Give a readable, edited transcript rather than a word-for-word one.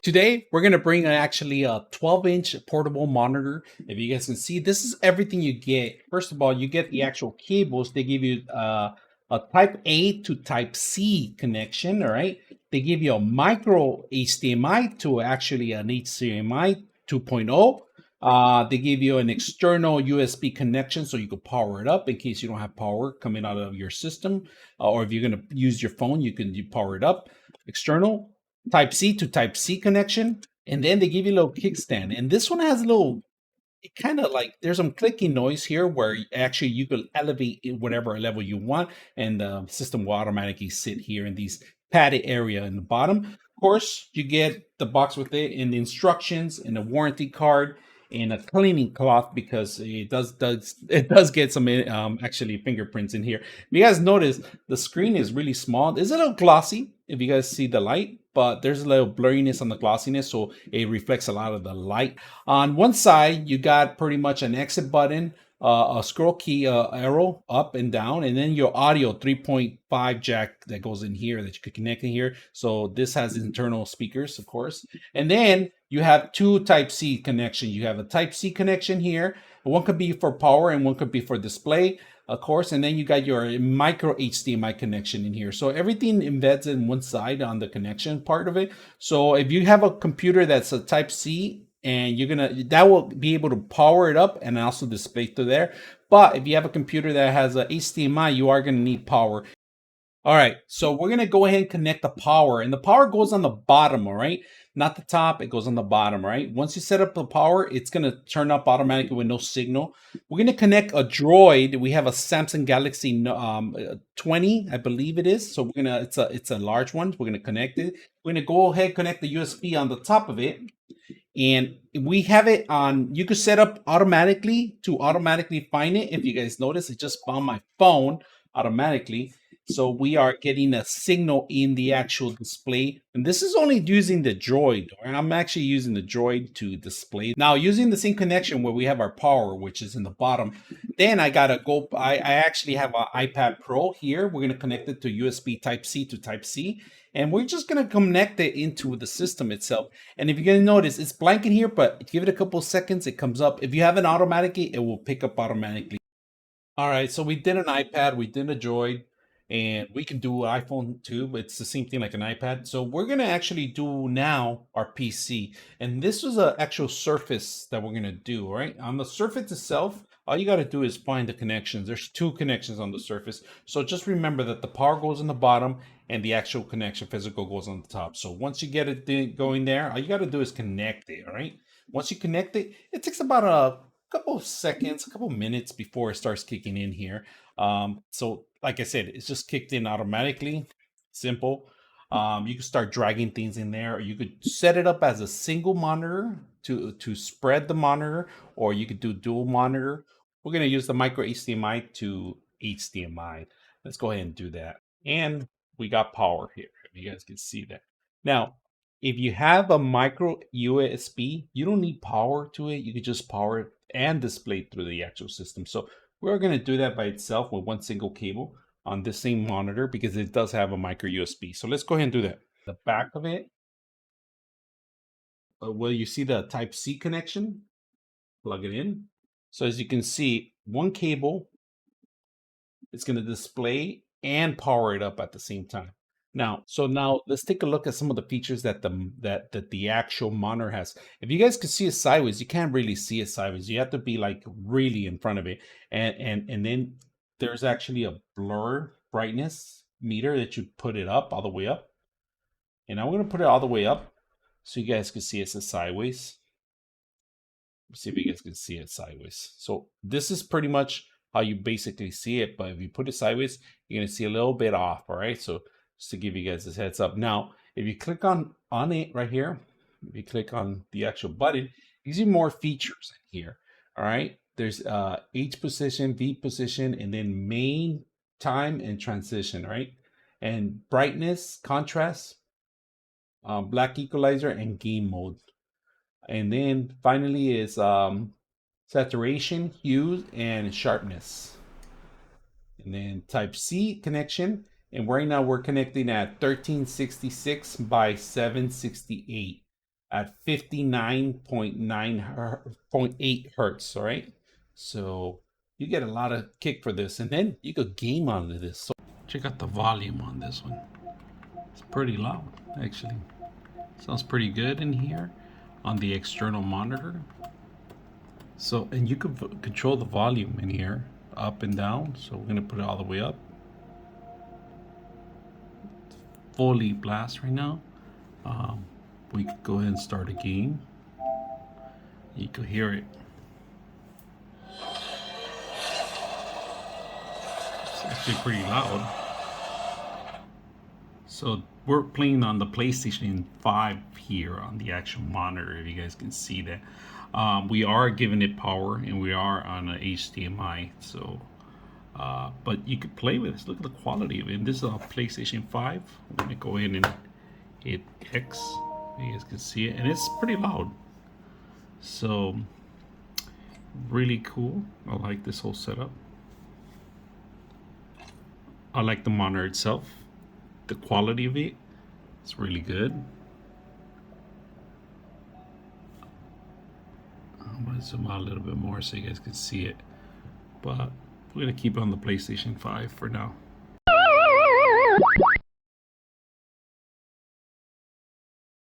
Today, we're going to bring actually a 12-inch portable monitor. If you guys can see, this is everything you get. First of all, you get the actual cables. They give you a type A to type C connection, all right? They give you a micro HDMI to actually an HDMI 2.0. They give you an external USB connection so you can power it up in case you don't have power coming out of your system. Or if you're going to use your phone, you can power it up. External Type C to Type C connection, and then they give you a little kickstand. And this one has a little, it kind of like there's some clicking noise here where actually you can elevate it whatever level you want, and the system will automatically sit here in these padded area in the bottom. Of course, you get the box with it and the instructions and a warranty card and a cleaning cloth because it does get some actually fingerprints in here. If you guys notice, the screen is really small. It's a little glossy if you guys see the light, but there's a little blurriness on the glossiness, so it reflects a lot of the light. On one side, you got pretty much an exit button, a scroll key arrow up and down, and then your audio 3.5 jack that goes in here that you could connect in here. So this has internal speakers, of course. And then you have two Type C connections. You have a Type C connection here. One could be for power and one could be for display, of course. And then you got your micro HDMI connection in here. So everything embeds in one side on the connection part of it. So if you have a computer that's a Type C, and that will be able to power it up and also display through there. But if you have a computer that has a HDMI, you are gonna need power. All right, so we're gonna go ahead and connect the power, and the power goes on the bottom, all right? Not the top, it goes on the bottom, right? Once you set up the power, it's gonna turn up automatically with no signal. We're gonna connect a Droid. We have a Samsung Galaxy 20, I believe it is. So it's a large one. We're gonna connect it. We're gonna go ahead and connect the USB on the top of it. And we have it on, you could set up automatically to automatically find it. If you guys notice, it just found my phone automatically. So we are getting a signal in the actual display. And this is only using the Droid. I'm actually using the Droid to display. Now using the same connection where we have our power, which is in the bottom. Then I actually have an iPad Pro here. We're going to connect it to USB Type C to Type C. And we're just going to connect it into the system itself. And if you're going to notice, it's blank in here, but give it a couple of seconds, it comes up. If you have an automatically, it will pick up automatically. All right, so we did an iPad, we did a Droid, and we can do iPhone too, but it's the same thing like an iPad. So we're going to actually do now our PC. And this was an actual Surface that we're going to do, all right? On the Surface itself, all you got to do is find the connections. There's two connections on the Surface. So just remember that the power goes on the bottom and the actual connection physical goes on the top. So once you get it going there, all you got to do is connect it, all right? Once you connect it, it takes about a couple of seconds, a couple of minutes before it starts kicking in here. So like I said, it's just kicked in automatically. Simple. You can start dragging things in there, or you could set it up as a single monitor to spread the monitor, or you could do dual monitor. We're going to use the micro HDMI to HDMI. Let's go ahead and do that. And we got power here, if you guys can see that. Now, if you have a micro USB, you don't need power to it. You can just power it and display it through the actual system. So we're going to do that by itself with one single cable on this same monitor because it does have a micro USB. So let's go ahead and do that. The back of it, well, you see the Type C connection, plug it in. So as you can see, one cable is going to display and power it up at the same time. Now let's take a look at some of the features that the actual monitor has. If you guys can see it sideways, you can't really see it sideways. You have to be like really in front of it. And then there's actually a blur brightness meter that you put it up all the way up. And I'm going to put it all the way up so you guys can see it sideways. Let's see if you guys can see it sideways. So this is pretty much how you basically see it. But if you put it sideways, you're going to see a little bit off. All right. So just to give you guys this heads up. Now, if you click on it right here, if you click on the actual button, it gives you more features in here. All right. There's H position, V position, and then main, time, and transition, right? And brightness, contrast, black equalizer, and game mode. And then finally is saturation, hue, and sharpness. And then Type C connection. And right now we're connecting at 1366 by 768. at 59.8 hertz. All right, so you get a lot of kick for this, and then you could game on this. So check out the volume on this one. It's pretty loud, actually. Sounds pretty good in here on the external monitor. So, and you can control the volume in here, up and down. So we're gonna put it all the way up. Fully blast right now. We could go ahead and start a game. You could hear it. It's actually pretty loud. So we're playing on the PlayStation 5 here on the actual monitor, if you guys can see that. We are giving it power, and we are on an HDMI. So, but you could play with this. Look at the quality of it. And this is a PlayStation 5. I'm gonna go in and hit X. You guys can see it, and it's pretty loud. So, really cool. I like this whole setup. I like the monitor itself. The quality of it, it's really good. I'm gonna zoom out a little bit more so you guys can see it, but we're gonna keep it on the PlayStation 5 for now.